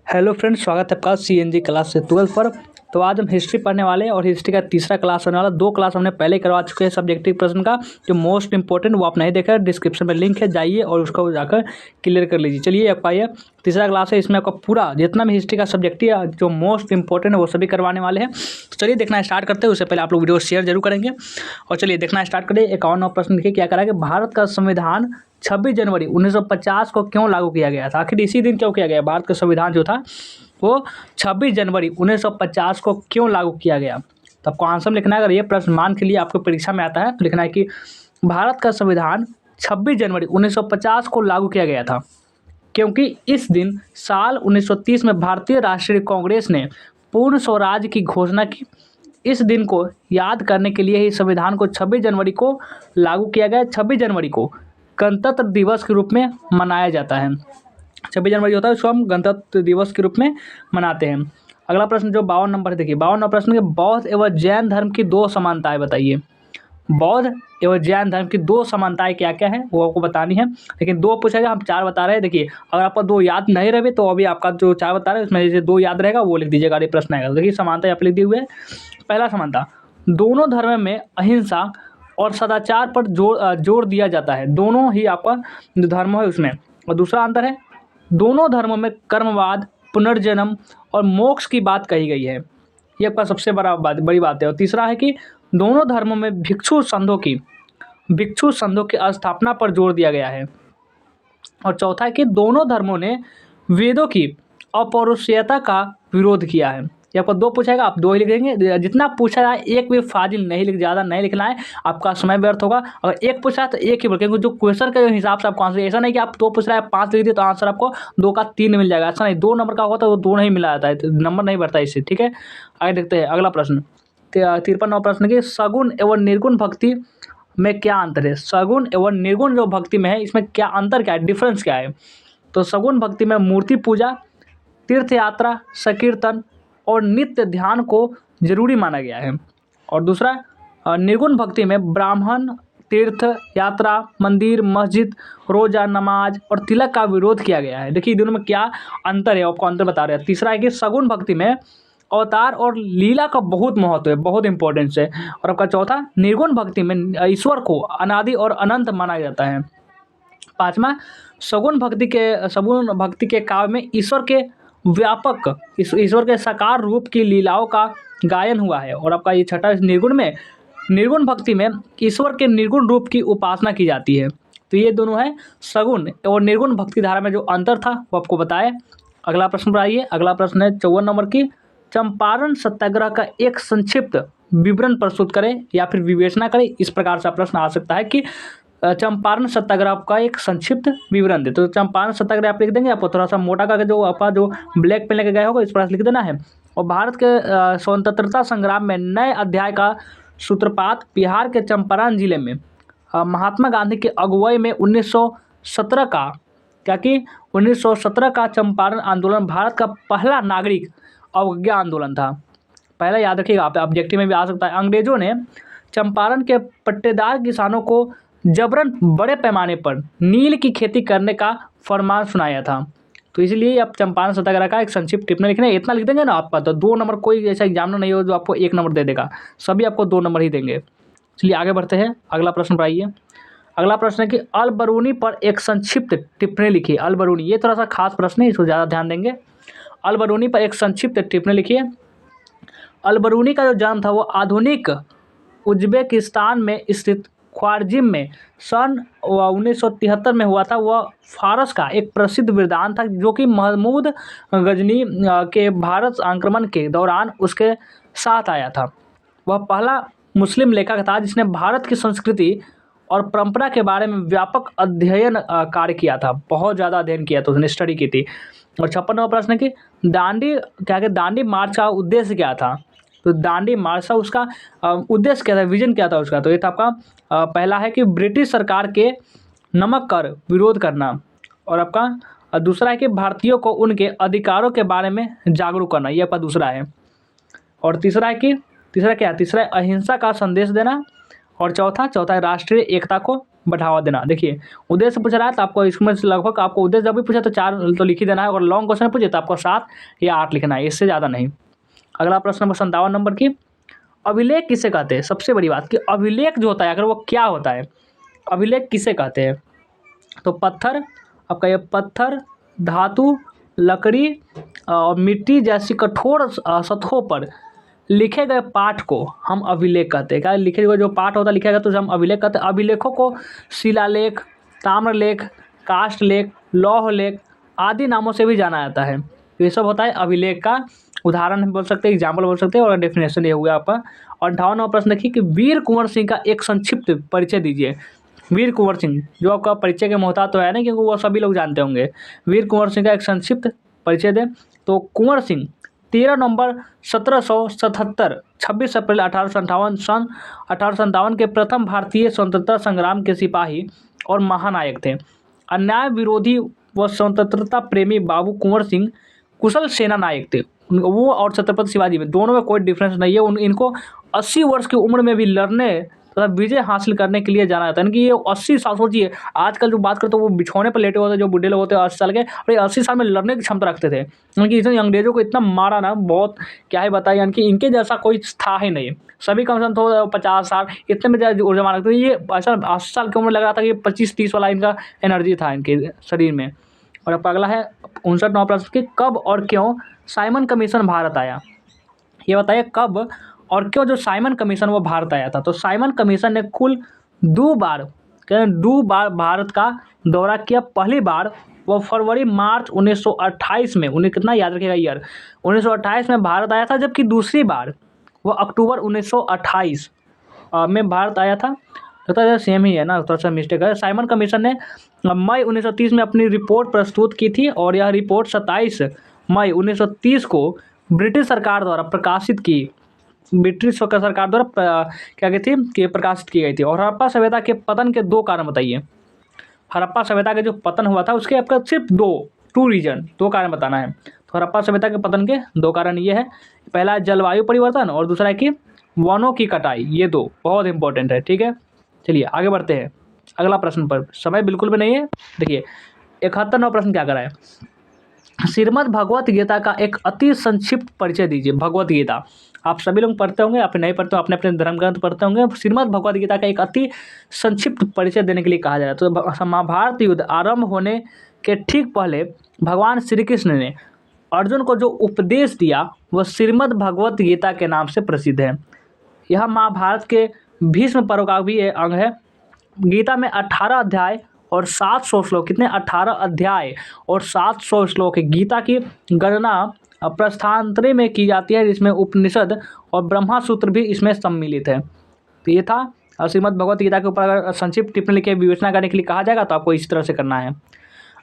Hello friends, स्वागत है आपका सीएनजी क्लास से 12 पर। तो आज हम हिस्ट्री पढ़ने वाले हैं और हिस्ट्री का तीसरा क्लास होने वाला। 2 क्लास हमने पहले करवा चुके हैं सब्जेक्टिव प्रश्न का, जो मोस्ट इंपॉर्टेंट वो आप नहीं देखा, डिस्क्रिप्शन में लिंक है, जाइए और उसको जाकर क्लियर कर लीजिए। चलिए आपका ये तीसरा क्लास है, इसमें आपका पूरा जितना भी हिस्ट्री का सब्जेक्टिव है जो मोस्ट इंपॉर्टेंट है वो सभी करवाने वाले हैं। तो चलिए देखना स्टार्ट करते हैं। उससे पहले आप लोग वीडियो शेयर जरूर करेंगे और चलिए देखना स्टार्ट करें। एक और नौ प्रश्न देखिए क्या करा कि भारत का संविधान 26 जनवरी 1950 को क्यों लागू किया गया था। आखिर इसी दिन क्यों किया गया? भारत का संविधान जो था वो 26 जनवरी 1950 को क्यों लागू किया गया। तो आपको आंसर लिखना है। अगर ये प्रश्न मान के लिए आपको परीक्षा में आता है तो लिखना है कि भारत का संविधान 26 जनवरी 1950 को लागू किया गया था क्योंकि इस दिन साल 1930 में भारतीय राष्ट्रीय कांग्रेस ने पूर्ण स्वराज की घोषणा की। इस दिन को याद करने के लिए ही संविधान को 26 जनवरी को लागू किया गया। 26 जनवरी को गणतंत्र दिवस के रूप में मनाया जाता है। 26 जनवरी होता है उसको हम गणतंत्र दिवस के रूप में मनाते हैं। अगला प्रश्न जो 52 नंबर है, देखिए 52 प्रश्न के बौद्ध एवं जैन धर्म की 2 समानताएं बताइए। बौद्ध एवं जैन धर्म की 2 समानताएं क्या क्या है वो आपको बतानी है। लेकिन 2 पूछेगा, हम 4 बता रहे हैं। देखिए अगर आपका 2 याद नहीं रहे तो अभी आपका जो 4 बता रहे हैं उसमें जैसे 2 याद रहेगा वो लिख दीजिएगा। ये प्रश्न आएगा। देखिए समानता आप लिख दिए हुए। पहला समानता, दोनों धर्म में अहिंसा और सदाचार पर जोर दिया जाता है। दोनों ही आपका जो धर्म है उसमें। और दूसरा अंतर है, दोनों धर्मों में कर्मवाद, पुनर्जन्म और मोक्ष की बात कही गई है। ये आपका सबसे बड़ी बात है। और तीसरा है कि दोनों धर्मों में भिक्षु संघों की स्थापना पर जोर दिया गया है। और चौथा है कि दोनों धर्मों ने वेदों की अपौरुषेयता का विरोध किया है। ये आपको 2 पूछेगा, आप 2 ही लिख देंगे। जितना पूछा जाए एक भी फाजिल नहीं लिख, ज़्यादा नहीं लिखना है, आपका समय व्यर्थ होगा। अगर एक पूछा है तो एक ही बोल, क्योंकि जो क्वेश्चन के हिसाब से आपको आंसर, ऐसा नहीं कि आप 2 पूछ रहे हैं 5 लिख दिए तो आंसर आपको 2 का 3 मिल जाएगा। ऐसा नहीं, 2 नंबर का होगा तो वो 2 नहीं मिला जाता है, तो नंबर नहीं बढ़ता इससे। ठीक है, आगे देखते हैं अगला प्रश्न। 53वां प्रश्न की सगुण एवं निर्गुण भक्ति में क्या अंतर है। सगुण एवं निर्गुण जो भक्ति में है इसमें क्या अंतर, क्या है, डिफरेंस क्या है। तो सगुण भक्ति में मूर्ति पूजा, तीर्थ यात्रा, संकीर्तन और नित्य ध्यान को जरूरी माना गया है। और दूसरा निर्गुण भक्ति में ब्राह्मण, तीर्थ यात्रा, मंदिर, मस्जिद, रोजा, नमाज और तिलक का विरोध किया गया है। देखिए दोनों में क्या अंतर है, आपको अंतर बता रहे हैं। तीसरा है कि सगुण भक्ति में अवतार और लीला का बहुत महत्व है, बहुत इंपॉर्टेंस है। और आपका चौथा, निर्गुण भक्ति में ईश्वर को अनादि और अनंत माना जाता है। पांचवा, सगुण भक्ति के काव्य में ईश्वर के साकार रूप की लीलाओं का गायन हुआ है। और आपका ये छठा, निर्गुण भक्ति में ईश्वर के निर्गुण रूप की उपासना की जाती है। तो ये दोनों है सगुण और निर्गुण भक्ति धारा में जो अंतर था वो आपको बताए। अगला प्रश्न पर आइए। अगला प्रश्न है 54 नंबर की, चंपारण सत्याग्रह का एक संक्षिप्त विवरण प्रस्तुत करें या फिर विवेचना करें। इस प्रकार से प्रश्न आ सकता है कि चंपारण सत्याग्रह का एक संक्षिप्त विवरण दे। तो चंपारण सत्याग्रह आप लिख देंगे। आपको थोड़ा सा मोटा करके जो आपका जो ब्लैक पेन लेके गए होगा इस पर लिख देना है। और भारत के स्वतंत्रता संग्राम में नए अध्याय का सूत्रपात बिहार के चंपारण जिले में महात्मा गांधी की अगुवाई में 1917 का 1917 का चंपारण आंदोलन भारत का पहला नागरिक अवज्ञा आंदोलन था। पहला याद रखिएगा, आप ऑब्जेक्टिव में भी आ सकता है। अंग्रेजों ने चंपारण के पट्टेदार किसानों को जबरन बड़े पैमाने पर नील की खेती करने का फरमान सुनाया था। तो इसलिए आप चंपारण सत्याग्रह का एक संक्षिप्त टिप्पणी लिखना है। इतना लिख देंगे ना आपका तो 2 नंबर, कोई ऐसा एग्जामिनर नहीं हो जो आपको 1 नंबर दे देगा, सभी आपको 2 नंबर ही देंगे। चलिए आगे बढ़ते हैं। अगला प्रश्न पर आइए। अगला प्रश्न है कि अल बरूनी पर एक संक्षिप्त टिप्पणी लिखिए। अल बरूनी, ये थोड़ा सा खास प्रश्न है, इसको ज़्यादा ध्यान देंगे। अल बरूनी पर एक संक्षिप्त टिप्पणी लिखिए। अल बरूनी का जो जन्म था वो आधुनिक उज्बेकिस्तान में स्थित ख्वारिज़म में सन 1973 में हुआ था। वह फारस का एक प्रसिद्ध विद्वान था जो कि महमूद गजनी के भारत आक्रमण के दौरान उसके साथ आया था। वह पहला मुस्लिम लेखक था जिसने भारत की संस्कृति और परंपरा के बारे में व्यापक अध्ययन कार्य किया था। बहुत ज़्यादा अध्ययन किया था, उसने स्टडी की थी। और 56वां प्रश्न कि दांडी मार्च का उद्देश्य क्या था। तो दांडी मार्च का उसका उद्देश्य क्या था, विजन क्या था उसका। तो ये था आपका पहला है कि ब्रिटिश सरकार के नमक कर विरोध करना। और आपका दूसरा है कि भारतीयों को उनके अधिकारों के बारे में जागरूक करना, ये आपका दूसरा है। और तीसरा है अहिंसा का संदेश देना। और चौथा है राष्ट्रीय एकता को बढ़ावा देना। देखिए उद्देश्य पूछ रहा है तो आपको इसमें से लगभग आपको उद्देश्य जब भी पूछा तो 4 तो लिख ही देना है, और लॉन्ग क्वेश्चन पूछे तो आपको 7 या 8 लिखना है, इससे ज़्यादा नहीं। अगला प्रश्न नंबर 57 नंबर की, अभिलेख किसे कहते हैं? सबसे बड़ी बात कि अभिलेख जो होता है अगर वो क्या होता है, अभिलेख किसे कहते हैं? तो पत्थर, आपका ये पत्थर, धातु, लकड़ी और मिट्टी जैसी कठोर सतहों पर लिखे गए पाठ को हम अभिलेख कहते हैं। क्या लिखे हुए जो पाठ होता है लिखा गया तो उसे हम अभिलेख कहते हैं। अभिलेखों को शिलालेख, ताम्रलेख, काष्ठलेख, लौह लेख आदि नामों से भी जाना जाता है। तो ये सब होता है अभिलेख का उदाहरण हम बोल सकते हैं, एग्जाम्पल बोल सकते हैं, और डेफिनेशन ये हुआ आपका। और 58वां प्रश्न देखिए कि वीर कुंवर सिंह का एक संक्षिप्त परिचय दीजिए। वीर कुंवर सिंह जो आपका परिचय के मोहताज तो है ना, क्योंकि वो सभी लोग जानते होंगे। वीर कुंवर सिंह का एक संक्षिप्त परिचय दें। तो कुंवर सिंह 13 नवंबर 1777, 26 अप्रैल 1858 सन 1857 के प्रथम भारतीय स्वतंत्रता संग्राम के सिपाही और महानायक थे। अन्याय विरोधी व स्वतंत्रता प्रेमी बाबू कुंवर सिंह कुशल सेना नायक थे। वो और छत्रपति शिवाजी में दोनों में कोई डिफरेंस नहीं है। इनको 80 वर्ष की उम्र में भी लड़ने तथा विजय हासिल करने के लिए जाना जाता है। इनकी ये 80 साल, सोचिए आजकल जो बात करते हैं वो बिछौने पर लेटे होते हैं, जो बुढ़े लोग होते हैं 80 साल के, और ये 80 साल में लड़ने की क्षमता रखते थे। उनकी इसने अंग्रेजों को इतना मारा ना, बहुत क्या ही बताया, यानी कि इनके जैसा कोई था ही नहीं। सभी कम से कम तो 50 साल इतने में ज़्यादा ऊर्जा रखते थे। ये ऐसा 80 साल की उम्र लग रहा था कि 25-30 वाला इनका एनर्जी था इनके शरीर में। और अब अगला है 59वां प्रश्न कि कब और क्यों साइमन कमीशन भारत आया? ये बताइए कब और क्यों जो साइमन कमीशन वो भारत आया था? तो साइमन कमीशन ने कुल 2 बार भारत का दौरा किया। पहली बार वो फरवरी मार्च 1928 में, उन्हें कितना याद रखिएगा ईयर, 1928 में भारत आया था। जबकि दूसरी बार वो अक्टूबर 1928 में भारत आया था। तो सेम ही है ना, थोड़ा सा मिस्टेक है। साइमन कमीशन ने मई 1930 में अपनी रिपोर्ट प्रस्तुत की थी, और यह रिपोर्ट 27 मई 1930 को ब्रिटिश सरकार द्वारा प्रकाशित की। ब्रिटिश सरकार द्वारा क्या की थी कि प्रकाशित की गई थी। और हड़प्पा सभ्यता के पतन के 2 कारण बताइए। हड़प्पा सभ्यता के जो पतन हुआ था उसके आपका सिर्फ 2 रीजन, 2 कारण बताना है। तो हड़प्पा सभ्यता के पतन के 2 कारण ये है, पहला जलवायु परिवर्तन और दूसरा है कि वनों की कटाई। ये 2 बहुत इंपॉर्टेंट है, ठीक है। चलिए आगे बढ़ते हैं अगला प्रश्न पर, समय बिल्कुल भी नहीं है। देखिए 71वां प्रश्न क्या करा है, श्रीमद् भगवत गीता का एक अति संक्षिप्त परिचय दीजिए। भगवत गीता आप सभी लोग पढ़ते होंगे, आप नहीं पढ़ते हो, अपने अपने धर्म ग्रंथ पढ़ते होंगे। श्रीमद् भगवत गीता का एक अति संक्षिप्त परिचय देने के लिए कहा जा रहा है। तो महाभारत युद्ध आरंभ होने के ठीक पहले भगवान श्री कृष्ण ने अर्जुन को जो उपदेश दिया वह श्रीमद् भगवत गीता के नाम से प्रसिद्ध है। यह महाभारत के भीष्म पर्व का भी अंग है। गीता में 18 अध्याय और 700 श्लोक, कितने 18 अध्याय और 700 श्लोक है। गीता की गणना प्रस्थानत्रय में की जाती है, जिसमें उपनिषद और ब्रह्मा सूत्र भी इसमें सम्मिलित है। तो ये था श्रीमद् भगवत गीता के ऊपर अगर संक्षिप्त टिप्पणी लिखे विवेचना करने के लिए कहा जाएगा तो आपको इस तरह से करना है।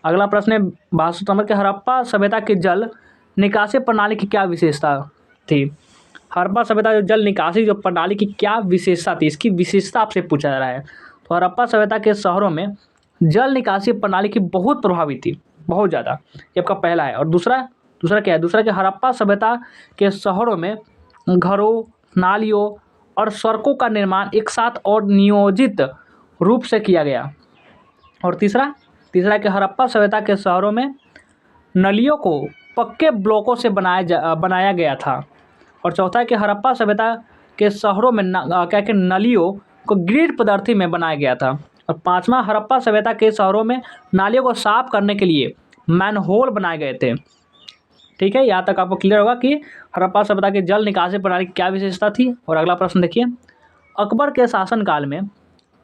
अगला प्रश्न है 62 नंबर के, हड़प्पा सभ्यता के जल निकासी प्रणाली की क्या विशेषता थी? हड़प्पा सभ्यता जो जल निकासी जो प्रणाली की क्या विशेषता थी, इसकी विशेषता आपसे पूछा जा रहा है। तो हड़प्पा सभ्यता के शहरों में जल निकासी प्रणाली की बहुत प्रभावी थी, बहुत ज़्यादा। ये आपका पहला है। और दूसरा क्या है? दूसरा कि हड़प्पा सभ्यता के शहरों में घरों, नालियों और सड़कों का निर्माण एक साथ और नियोजित रूप से किया गया। और तीसरा कि हड़प्पा सभ्यता के शहरों में नलियों को पक्के ब्लॉकों से बनाया गया था। और चौथा है कि हड़प्पा सभ्यता के शहरों में क्या कि नलियों को ग्रिड पद्धति में बनाया गया था। और पांचवा, हड़प्पा सभ्यता के शहरों में नालियों को साफ करने के लिए मैनहोल बनाए गए थे। ठीक है, यहाँ तक आपको क्लियर होगा कि हड़प्पा सभ्यता के जल निकासी प्रणाली की क्या विशेषता थी। और अगला प्रश्न देखिए, अकबर के शासनकाल में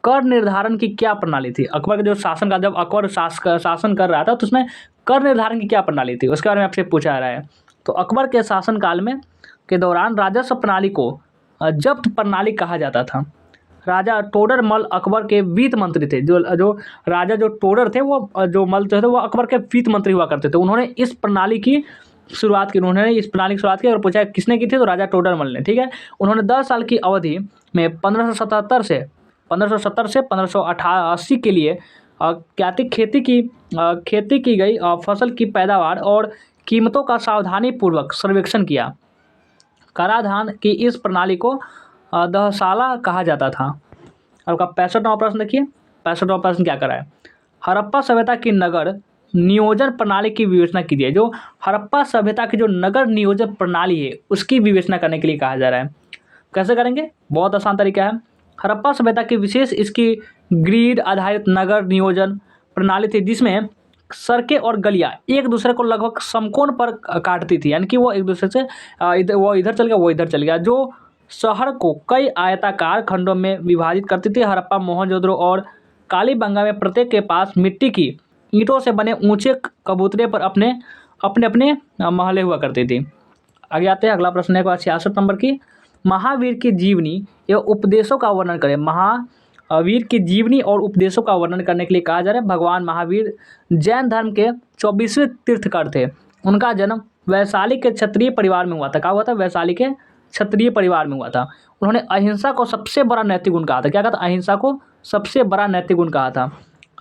कर निर्धारण की क्या प्रणाली थी? अकबर के जो शासनकाल, जब अकबर शासन कर रहा था तो उसमें कर निर्धारण की क्या प्रणाली थी, उसके बारे में आपसे पूछा जा रहा है। तो अकबर के शासनकाल में के दौरान राजस्व प्रणाली को जब्त प्रणाली कहा जाता था। राजा टोडर मल अकबर के वित्त मंत्री थे। जो राजा जो टोडर थे वो जो मल थे वो अकबर के वित्त मंत्री हुआ करते थे। उन्होंने इस प्रणाली की शुरुआत की। और पूछा किसने की थी, तो राजा टोडर मल ने। ठीक है, उन्होंने 10 साल की अवधि में 1570 से 1580 के लिए क्या थी, खेती की गई फसल की पैदावार और कीमतों का सावधानीपूर्वक सर्वेक्षण किया। कराधान की इस प्रणाली को दहसाला कहा जाता था। आपका 65वां प्रश्न देखिए, 65वां प्रश्न क्या करा है, हड़प्पा सभ्यता की नगर नियोजन प्रणाली की विवेचना कीजिए। जो हड़प्पा सभ्यता की जो नगर नियोजन प्रणाली है उसकी विवेचना करने के लिए कहा जा रहा है। कैसे करेंगे, बहुत आसान तरीका है। हड़प्पा सभ्यता की विशेष इसकी ग्रिड आधारित नगर नियोजन प्रणाली थी, जिसमें सड़कें और गलियां एक दूसरे को लगभग समकोण पर काटती थी, यानी कि वो एक दूसरे से वो इधर चल गया वो इधर चल गया, जो शहर को कई आयताकार खंडों में विभाजित करती थी। हड़प्पा, मोहनजोदड़ो और कालीबंगा में प्रत्येक के पास मिट्टी की ईंटों से बने ऊंचे कबूतरे पर अपने अपने अपने महलें हुआ करती थी। आगे आते हैं, अगला प्रश्न है 66 नंबर की, महावीर की जीवनी एवं उपदेशों का वर्णन करें। महावीर की जीवनी और उपदेशों का वर्णन करने के लिए कहा जा रहा है। भगवान महावीर जैन धर्म के 24वें तीर्थंकर थे। उनका जन्म वैशाली के क्षत्रिय परिवार में हुआ था। क्या हुआ था, वैशाली के क्षत्रिय परिवार में हुआ था। उन्होंने अहिंसा को सबसे बड़ा नैतिक गुण कहा था। क्या कहा था, अहिंसा को सबसे बड़ा नैतिक गुण कहा था,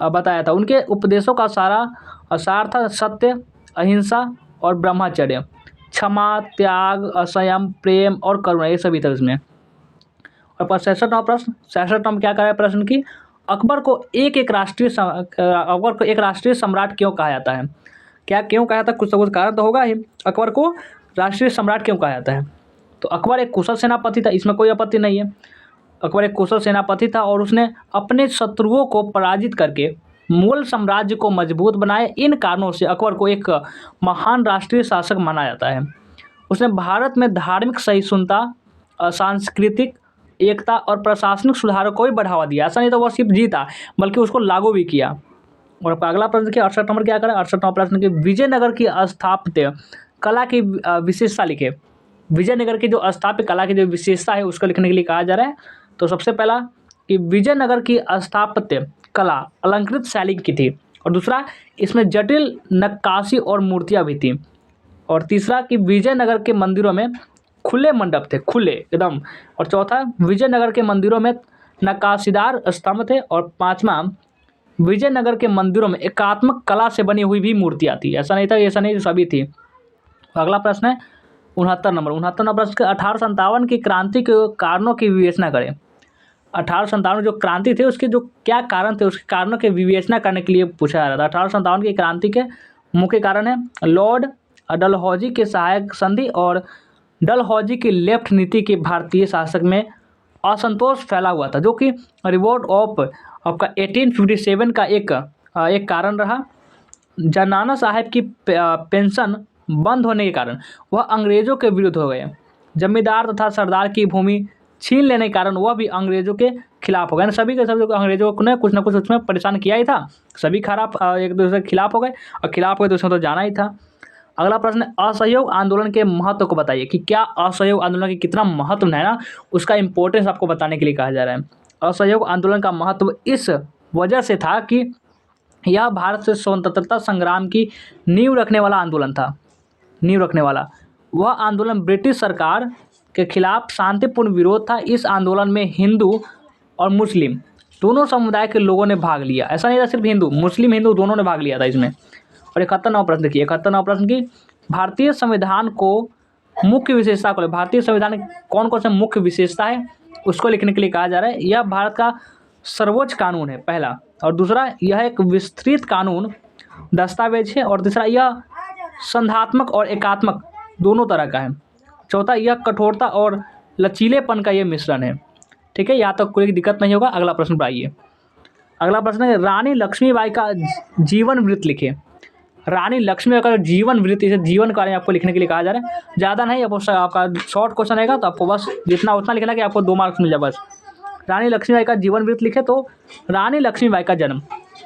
बताया था। उनके उपदेशों का सार था सत्य, अहिंसा और ब्रह्मचर्य, क्षमा, त्याग, असंयम, प्रेम और करुणा, ये सभी था इसमें। और 66वां प्रश्न, 66 में क्या कहा है प्रश्न की, अकबर को एक राष्ट्रीय सम्राट क्यों कहा जाता है। क्या क्यों कहा जाता है, कुछ ना कुछ कारण तो होगा ही। अकबर को राष्ट्रीय सम्राट क्यों कहा जाता है, तो अकबर एक कुशल सेनापति था, इसमें कोई आपत्ति नहीं है। अकबर एक कुशल सेनापति था और उसने अपने शत्रुओं को पराजित करके मुगल साम्राज्य को मजबूत बनाया। इन कारणों से अकबर को एक महान राष्ट्रीय शासक माना जाता है। उसने भारत में धार्मिक सहिष्णुता, सांस्कृतिक एकता और प्रशासनिक सुधारों को भी बढ़ावा दिया। ऐसा नहीं तो वह सिर्फ जीता, बल्कि उसको लागू भी किया। और अगला प्रश्न की 68 नंबर क्या करें, 68वां प्रश्न की, विजयनगर की स्थापत्य कला की विशेषता लिखे। विजयनगर की जो स्थापत्य कला की जो विशेषता है उसको लिखने के लिए कहा जा रहा है। तो सबसे पहला कि विजयनगर की स्थापत्य कला अलंकृत शैली की थी, और दूसरा इसमें जटिल नक्काशी और मूर्तियाँ भी थी, और तीसरा कि विजयनगर के मंदिरों में खुले मंडप थे, खुले एकदम, और चौथा विजयनगर के मंदिरों में नक्काशीदार स्तंभ थे, और पांचवा विजयनगर के मंदिरों में एकात्मक कला से बनी हुई भी मूर्तियाँ थी। ऐसा नहीं था, ऐसा नहीं सभी थी। अगला प्रश्न है 69 नंबर, 69 नंबर प्रश्न, 1857 की क्रांति के कारणों की विवेचना करें। 1857 जो क्रांति थी उसके जो क्या कारण थे, उसके कारणों की विवेचना करने के लिए पूछा जा रहा था। 1857 की क्रांति के मुख्य कारण है लॉर्ड डलहौजी के सहायक संधि और डलहौजी की लेफ्ट नीति के भारतीय शासक में असंतोष फैला हुआ था, जो कि रिवोल्ट ऑफ आपका 1857 का एक कारण रहा। नाना साहब की पेंशन बंद होने के कारण वह अंग्रेजों के विरुद्ध हो गए। जमींदार तथा सरदार की भूमि छीन लेने के कारण वह भी अंग्रेजों के खिलाफ हो गए। सभी के सभी अंग्रेजों ने कुछ ना कुछ उसमें परेशान किया ही था, सभी खराब एक दूसरे के खिलाफ हो गए, और खिलाफ हुए तो उसमें तो जाना ही था। अगला प्रश्न है, असहयोग आंदोलन के महत्व को बताइए, कि क्या असहयोग आंदोलन की कितना महत्व है ना, उसका इंपॉर्टेंस आपको बताने के लिए कहा जा रहा है। असहयोग आंदोलन का महत्व इस वजह से था कि यह भारत से स्वतंत्रता संग्राम की नींव रखने वाला आंदोलन था। नींव रखने वाला वह आंदोलन ब्रिटिश सरकार के खिलाफ शांतिपूर्ण विरोध था। इस आंदोलन में हिंदू और मुस्लिम दोनों समुदाय के लोगों ने भाग लिया। ऐसा नहीं था सिर्फ हिंदू, मुस्लिम हिंदू दोनों ने भाग लिया था इसमें। और 71वां प्रश्न देखिए, 71वां प्रश्न की, भारतीय संविधान को मुख्य विशेषता को, भारतीय संविधान कौन कौन से मुख्य विशेषता है उसको लिखने के लिए कहा जा रहा है। यह भारत का सर्वोच्च कानून है, पहला, और दूसरा यह एक विस्तृत कानून दस्तावेज है, और तीसरा यह संधात्मक और एकात्मक दोनों तरह का है, चौथा यह कठोरता और लचीलेपन का यह मिश्रण है। ठीक है, यहाँ तक कोई दिक्कत नहीं होगा। अगला प्रश्न पढ़ाइए। अगला प्रश्न है, रानी लक्ष्मीबाई का जीवन वृत्त लिखे। रानी लक्ष्मीबाई का जीवन वृत्त, इसे जीवन के बारे में आपको लिखने के लिए कहा जा रहा है। ज़्यादा नहीं, आपका शॉर्ट क्वेश्चन रहेगा, तो आपको बस जितना उतना लिखना कि आपको 2 मार्क्स मिल जाए बस। रानी लक्ष्मीबाई का जीवन वृत्त लिखे। तो रानी लक्ष्मीबाई का जन्म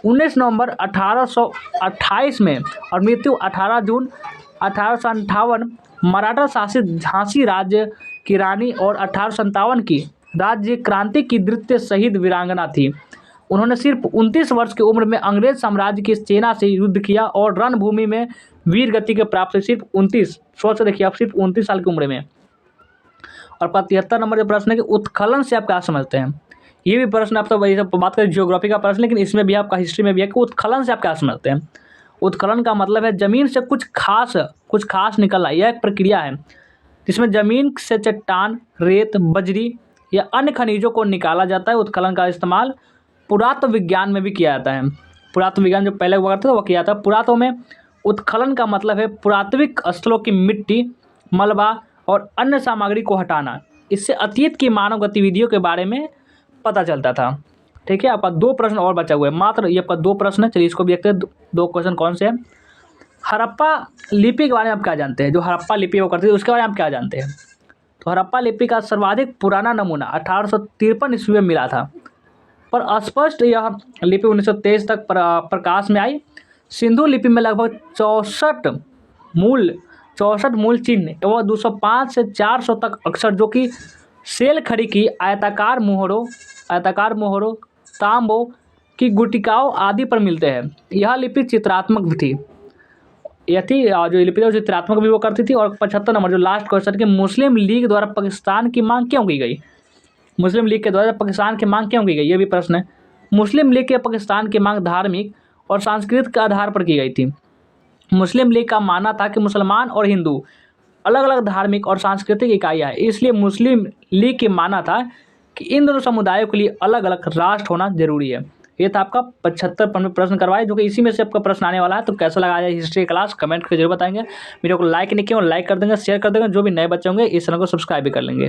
19 नवंबर 1828 में और मृत्यु 18 जून 1858 मराठा शासित झांसी राज्य की रानी और 1857 की राज्य क्रांति की द्वितीय शहीद वीरांगना थी। उन्होंने सिर्फ 29 वर्ष की उम्र में अंग्रेज साम्राज्य की सेना से युद्ध किया और रणभूमि में वीर गति के प्राप्त हुए। सिर्फ 29, सोच देखिए आप, सिर्फ 29 साल की उम्र में। और 73 नंबर का प्रश्न है कि उत्खनन से आप क्या समझते हैं। ये भी प्रश्न आप तो बात करें जियोग्राफी का प्रश्न, लेकिन इसमें भी आपका हिस्ट्री में भी है कि उत्खनन से आप क्या समझते हैं। उत्खनन का मतलब है जमीन से कुछ खास निकलना। यह एक प्रक्रिया है जिसमें जमीन से चट्टान, रेत, बजरी या अन्य खनिजों को निकाला जाता है। उत्खनन का इस्तेमाल पुरातत्व विज्ञान में भी किया जाता है। पुरातत्व विज्ञान जो पहले हुआ करता था वो किया था। पुरातत्व में उत्खनन का मतलब है पुरातात्विक स्थलों की मिट्टी, मलबा और अन्य सामग्री को हटाना। इससे अतीत की मानव गतिविधियों के बारे में पता चलता था। ठीक है, आपका 2 प्रश्न और बचा हुआ है, मात्र ये आपका 2 प्रश्न है। चलिए इसको भी देखते हैं, 2 क्वेश्चन कौन से हैं। हड़प्पा लिपि के बारे में आप क्या जानते हैं? जो हड़प्पा लिपि वो करती थी उसके बारे में आप क्या जानते हैं? तो हड़प्पा लिपि का सर्वाधिक पुराना नमूना 1853 ईस्वी में मिला था, पर स्पष्ट यह लिपि 1923 तक प्रकाश में आई। सिंधु लिपि में लगभग 64 मूल चिन्ह एवं 205 से 400 तक अक्षर, जो कि सेल खड़ी की आयताकार मोहरों, तांबों की गुटिकाओं आदि पर मिलते हैं। यह लिपि चित्रात्मक भी थी। यह थी जो लिपि वो चित्रात्मक भी वो करती थी। और 75 नंबर जो लास्ट क्वेश्चन कि मुस्लिम लीग द्वारा पाकिस्तान की मांग क्यों की गई? मुस्लिम लीग के द्वारा पाकिस्तान की मांग क्यों की गई, ये भी प्रश्न है। मुस्लिम लीग के पाकिस्तान की मांग धार्मिक और सांस्कृतिक के आधार पर की गई थी। मुस्लिम लीग का मानना था कि मुसलमान और हिंदू अलग अलग धार्मिक और सांस्कृतिक इकाइयाँ हैं, इसलिए मुस्लिम लीग की मानना था कि इन दोनों समुदायों के लिए अलग अलग राष्ट्र होना जरूरी है। ये था आपका 75 प्रश्न करवाए, जो कि इसी में से आपका प्रश्न आने वाला है। तो कैसा लगा है हिस्ट्री क्लास, कमेंट करके जरूर बताएंगे। वीडियो को लाइक नहीं किया और लाइक कर देंगे, शेयर कर देंगे। जो भी नए बच्चे होंगे इस चैनल को सब्सक्राइब भी कर लेंगे।